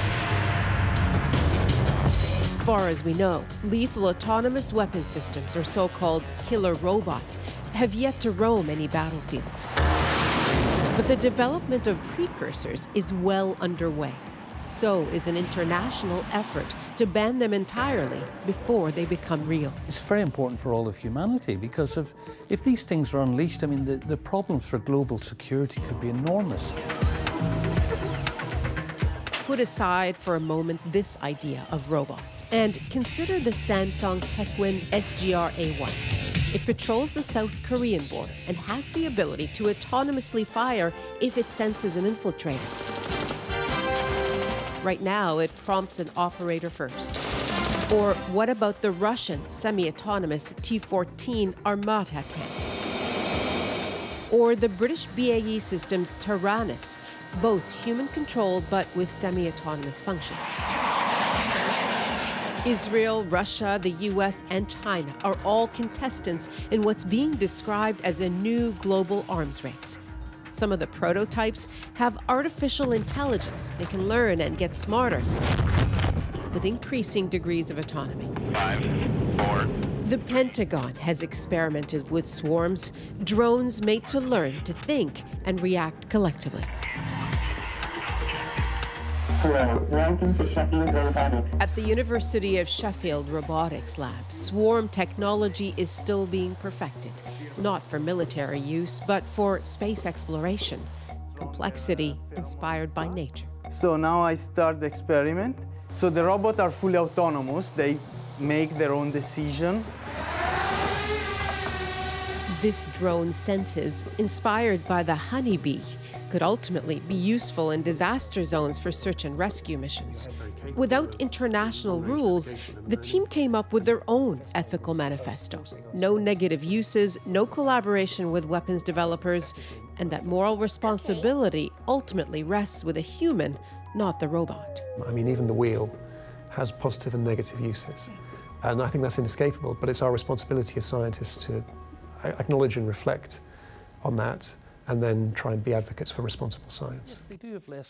Far as we know, lethal autonomous weapon systems, or so-called killer robots, have yet to roam any battlefields. But the development of precursors is well underway. So is an international effort to ban them entirely before they become real. It's very important for all of humanity because if these things are unleashed, I mean, the problems for global security could be enormous. Put aside for a moment this idea of robots and consider the Samsung Techwin SGR-A1. It patrols the South Korean border and has the ability to autonomously fire if it senses an infiltrator. Right now, it prompts an operator first. Or what about the Russian semi-autonomous T-14 Armata tank? Or the British BAE Systems Taranis, both human-controlled but with semi-autonomous functions. Israel, Russia, the US, and China are all contestants in what's being described as a new global arms race. Some of the prototypes have artificial intelligence. They can learn and get smarter with increasing degrees of autonomy. 5, 4. The Pentagon has experimented with swarms, drones made to learn to think and react collectively. Hello, welcome to Sheffield Robotics. At the University of Sheffield Robotics Lab, swarm technology is still being perfected, not for military use, but for space exploration. Complexity inspired by nature. So now I start the experiment. So the robots are fully autonomous. They make their own decision. This drone senses, inspired by the honeybee, could ultimately be useful in disaster zones for search and rescue missions. Without international rules, the team came up with their own ethical manifesto. No negative uses, no collaboration with weapons developers, and that moral responsibility ultimately rests with a human, not the robot. I mean, even the wheel has positive and negative uses. And I think that's inescapable, but it's our responsibility as scientists to acknowledge and reflect on that, and then try and be advocates for responsible science.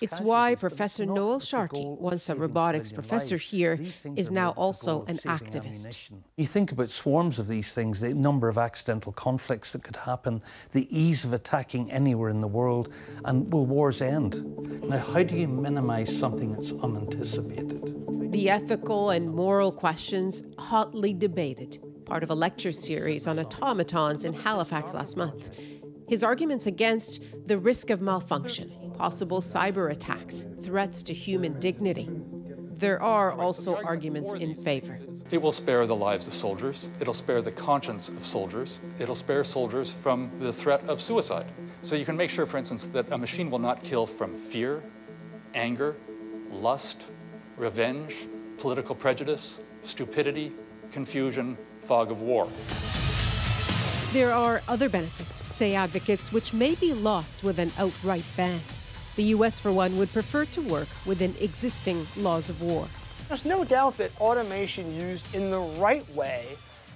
It's why Professor Noel Sharkey, once a robotics professor here, is now also an activist. You think about swarms of these things, the number of accidental conflicts that could happen, the ease of attacking anywhere in the world, and will wars end? Now, how do you minimize something that's unanticipated? The ethical and moral questions hotly debated, part of a lecture series on automatons in Halifax last month. His arguments against the risk of malfunction, possible cyber attacks, threats to human dignity. There are also arguments in favor. It will spare the lives of soldiers. It'll spare the conscience of soldiers. It'll spare soldiers from the threat of suicide. So you can make sure, for instance, that a machine will not kill from fear, anger, lust, revenge, political prejudice, stupidity, confusion, fog of war. There are other benefits, say advocates, which may be lost with an outright ban. The U.S., for one, would prefer to work within existing laws of war. There's no doubt that automation used in the right way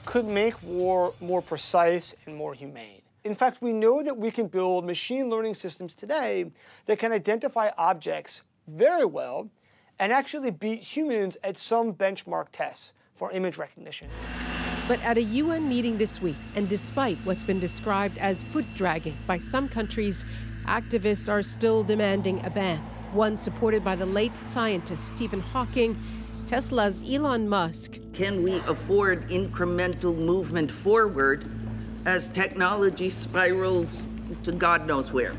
could make war more precise and more humane. In fact, we know that we can build machine learning systems today that can identify objects very well and actually beat humans at some benchmark tests for image recognition. But at a UN meeting this week, and despite what's been described as foot-dragging by some countries, activists are still demanding a ban. One supported by the late scientist Stephen Hawking, Tesla's Elon Musk. Can we afford incremental movement forward as technology spirals to God knows where?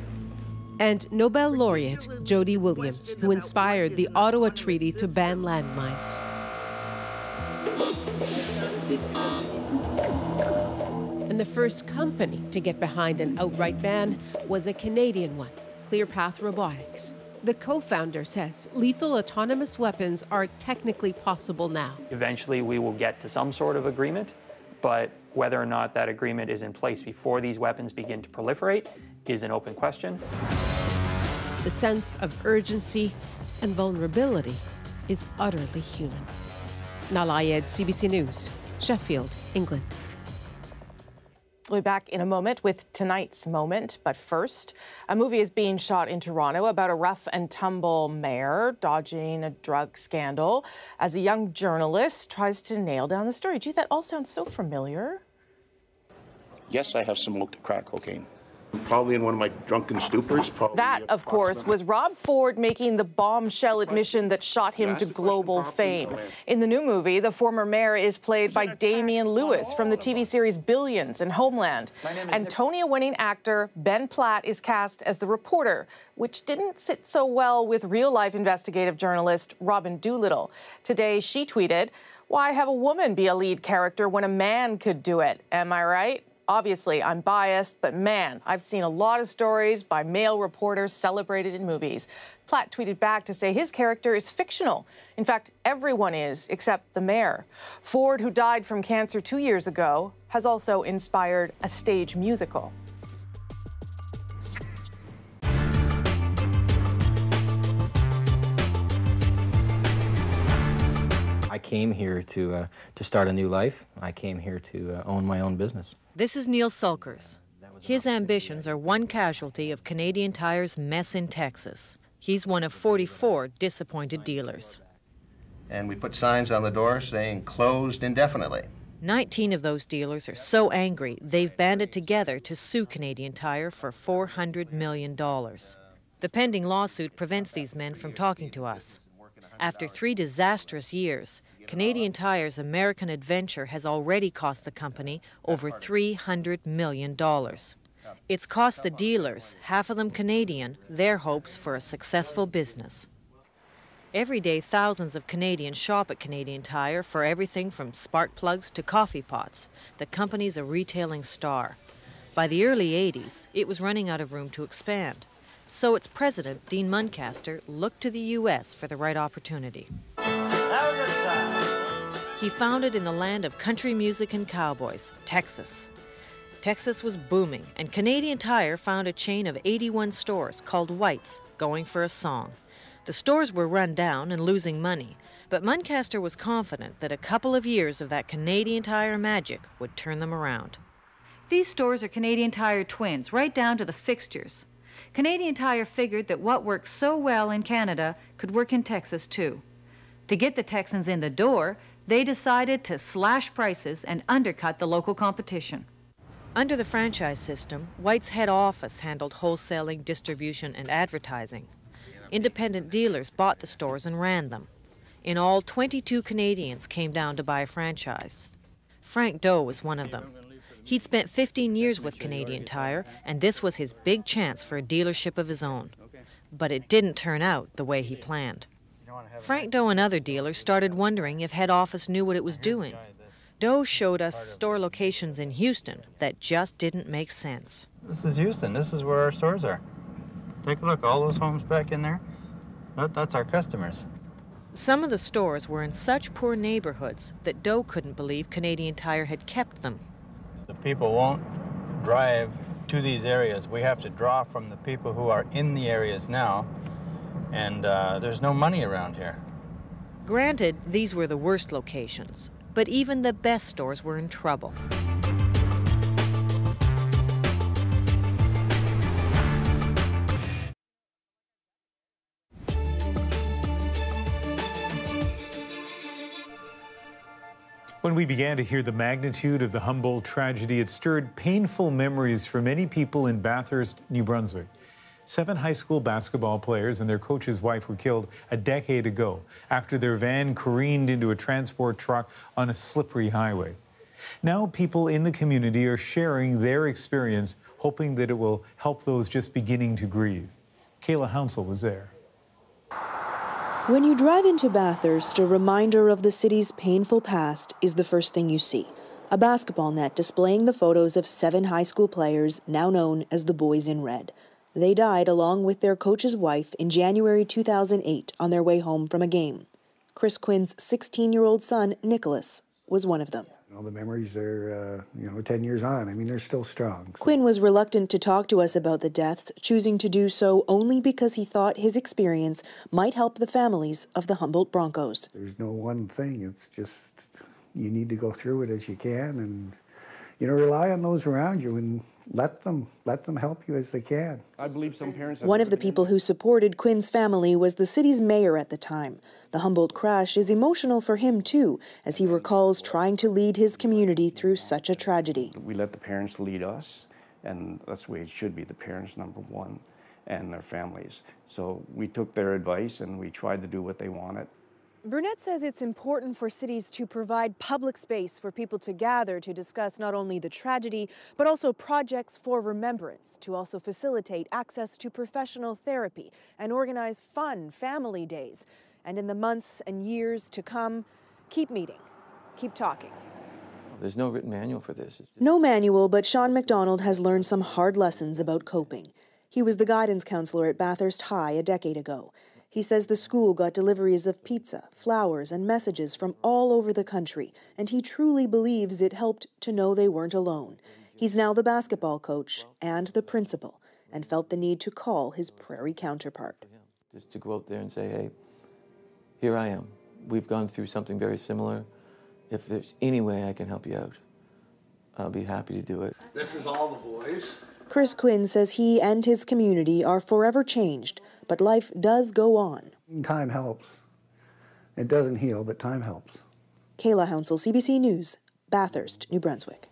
And Nobel laureate Jody Williams, who inspired the Ottawa Treaty to ban landmines. And the first company to get behind an outright ban was a Canadian one, ClearPath Robotics. The co-founder says lethal autonomous weapons are technically possible now. Eventually, we will get to some sort of agreement, but whether or not that agreement is in place before these weapons begin to proliferate is an open question. The sense of urgency and vulnerability is utterly human. Nala Ayed, CBC News, Sheffield, England. We'll be back in a moment with tonight's moment, but first, a movie is being shot in Toronto about a rough and tumble mayor dodging a drug scandal as a young journalist tries to nail down the story. Gee, that all sounds so familiar. Yes, I have smoked crack cocaine. Probably in one of my drunken stupors. That, of course, was Rob Ford making the bombshell admission that shot him to global fame. In the new movie, the former mayor is played by Damian Lewis from the TV series Billions and Homeland. And Tony-winning actor Ben Platt is cast as the reporter, which didn't sit so well with real-life investigative journalist Robin Doolittle. Today, she tweeted, "Why have a woman be a lead character when a man could do it? Am I right?" Obviously, I'm biased, but man, I've seen a lot of stories by male reporters celebrated in movies. Platt tweeted back to say his character is fictional. In fact, everyone is, except the mayor. Ford, who died from cancer 2 years ago, has also inspired a stage musical. I came here to start a new life. I came here to own my own business. This is Neil Sulkers. His ambitions are one casualty of Canadian Tire's mess in Texas. He's one of 44 disappointed dealers. And we put signs on the door saying closed indefinitely. 19 of those dealers are so angry they've banded together to sue Canadian Tire for $400 million. The pending lawsuit prevents these men from talking to us. After 3 disastrous years, Canadian Tire's American adventure has already cost the company over $300 million. It's cost the dealers, half of them Canadian, their hopes for a successful business. Every day, thousands of Canadians shop at Canadian Tire for everything from spark plugs to coffee pots. The company's a retailing star. By the early 80s, it was running out of room to expand. So its president, Dean Muncaster, looked to the U.S. for the right opportunity. He founded in the land of country music and cowboys, Texas. Texas was booming, and Canadian Tire found a chain of 81 stores called White's, going for a song. The stores were run down and losing money, but Muncaster was confident that a couple of years of that Canadian Tire magic would turn them around. These stores are Canadian Tire twins, right down to the fixtures. Canadian Tire figured that what worked so well in Canada could work in Texas, too. To get the Texans in the door, they decided to slash prices and undercut the local competition. Under the franchise system, White's head office handled wholesaling, distribution, and advertising. Independent dealers bought the stores and ran them. In all, 22 Canadians came down to buy a franchise. Frank Doe was one of them. He'd spent 15 years with Canadian Tire, and this was his big chance for a dealership of his own. But it didn't turn out the way he planned. Frank Doe and other dealers started wondering if head office knew what it was doing. Doe showed us store locations in Houston that just didn't make sense. This is Houston. This is where our stores are. Take a look, all those homes back in there, that's our customers. Some of the stores were in such poor neighborhoods that Doe couldn't believe Canadian Tire had kept them. The people won't drive to these areas. We have to draw from the people who are in the areas now, and there's no money around here. Granted, these were the worst locations, but even the best stores were in trouble. When we began to hear the magnitude of the Humboldt tragedy, it stirred painful memories for many people in Bathurst, New Brunswick. 7 high school basketball players and their coach's wife were killed a decade ago after their van careened into a transport truck on a slippery highway. Now people in the community are sharing their experience, hoping that it will help those just beginning to grieve. Kayla Hounsell was there. When you drive into Bathurst, a reminder of the city's painful past is the first thing you see. A basketball net displaying the photos of 7 high school players, now known as the Boys in Red. They died along with their coach's wife in January 2008 on their way home from a game. Chris Quinn's 16-year-old son, Nicholas, was one of them. All the memories are, 10 years on. I mean, they're still strong. So. Quinn was reluctant to talk to us about the deaths, choosing to do so only because he thought his experience might help the families of the Humboldt Broncos. There's no one thing. It's just you need to go through it as you can and, rely on those around you and let them help you as they can. I believe some parents... One of the people who supported Quinn's family was the city's mayor at the time. The Humboldt crash is emotional for him too, as he recalls trying to lead his community through such a tragedy. We let the parents lead us, and that's the way it should be, the parents number one, and their families. So we took their advice and we tried to do what they wanted. Burnett says it's important for cities to provide public space for people to gather to discuss not only the tragedy, but also projects for remembrance, to also facilitate access to professional therapy and organize fun family days. And in the months and years to come, keep meeting, keep talking. There's no written manual for this. No manual, but Sean McDonald has learned some hard lessons about coping. He was the guidance counselor at Bathurst High a decade ago. He says the school got deliveries of pizza, flowers, and messages from all over the country, and he truly believes it helped to know they weren't alone. He's now the basketball coach and the principal, and felt the need to call his Prairie counterpart. Just to go out there and say, hey, here I am. We've gone through something very similar. If there's any way I can help you out, I'll be happy to do it. This is all the boys. Chris Quinn says he and his community are forever changed, but life does go on. Time helps. It doesn't heal, but time helps. Kayla Hounsell, CBC News, Bathurst, New Brunswick.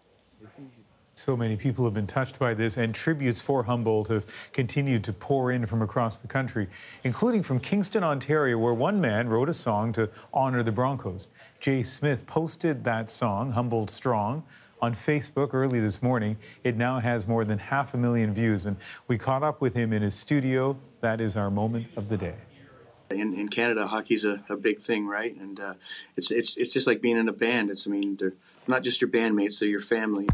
So many people have been touched by this, and tributes for Humboldt have continued to pour in from across the country, including from Kingston, Ontario, where one man wrote a song to honor the Broncos. Jay Smith posted that song, Humboldt Strong, on Facebook early this morning. It now has more than 500,000 views, and we caught up with him in his studio. That is our moment of the day. In Canada, hockey's a big thing, right? And it's just like being in a band. They're not just your bandmates, they're your family.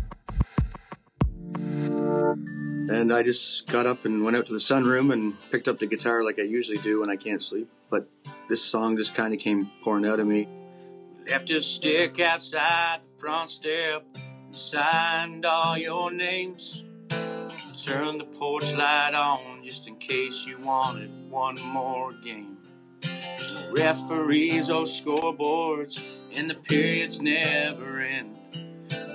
And I just got up and went out to the sunroom and picked up the guitar like I usually do when I can't sleep. But this song just kind of came pouring out of me. Left a stick outside the front step, signed all your names. Turned the porch light on just in case you wanted one more game. There's no referees or scoreboards, and the periods never end.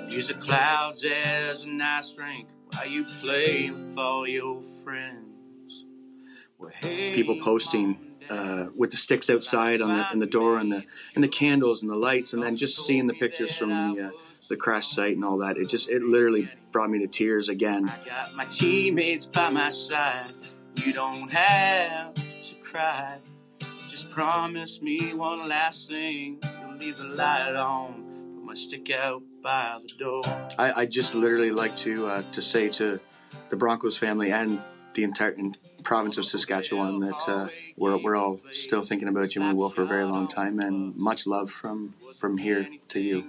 Use the clouds as a nice drink while you play with all your friends. Well, hey, people posting with the sticks outside in the door and the candles and the lights, and then just seeing the pictures from the crash site and all that. It literally brought me to tears again. I got my teammates by my side. You don't have to cry. Just promise me one last thing. You'll leave the light on. Put my stick out by the door. I just literally like to say to the Broncos family and the entire province of Saskatchewan that we're all still thinking about you, and we will for a very long time. And much love from here to you.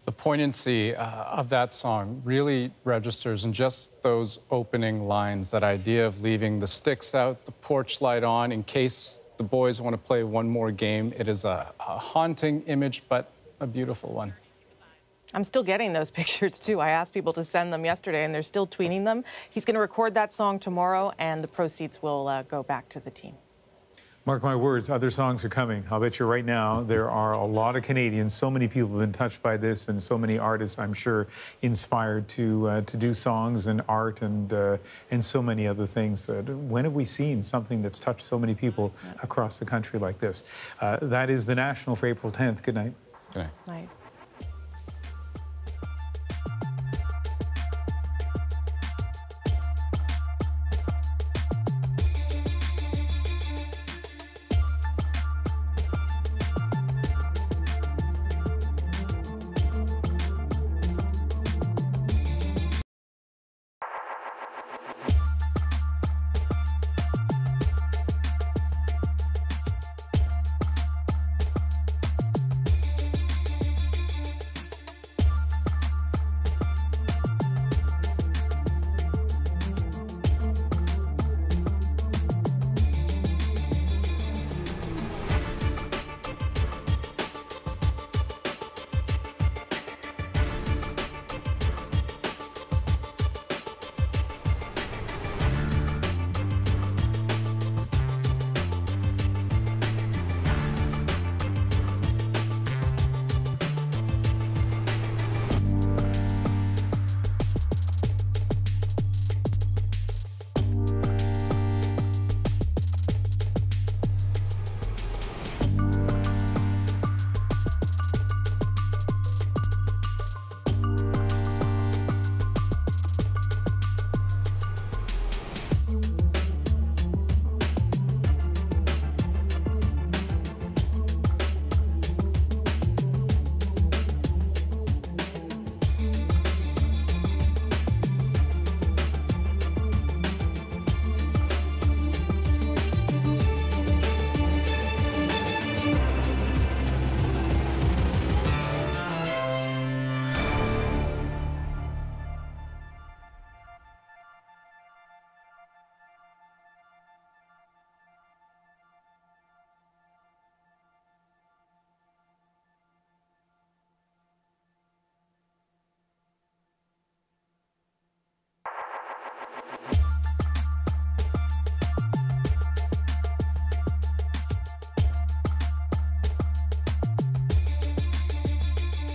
The poignancy of that song really registers in just those opening lines, that idea of leaving the sticks out, the porch light on, in case the boys want to play one more game. It is a haunting image, but a beautiful one. I'm still getting those pictures, too. I asked people to send them yesterday, and they're still tweeting them. He's going to record that song tomorrow, and the proceeds will go back to the team. Mark my words, other songs are coming. I'll bet you right now there are a lot of Canadians, so many people have been touched by this, and so many artists, I'm sure, inspired to do songs and art and so many other things. When have we seen something that's touched so many people across the country like this? That is the National for April 10th. Good night. Good night. Night.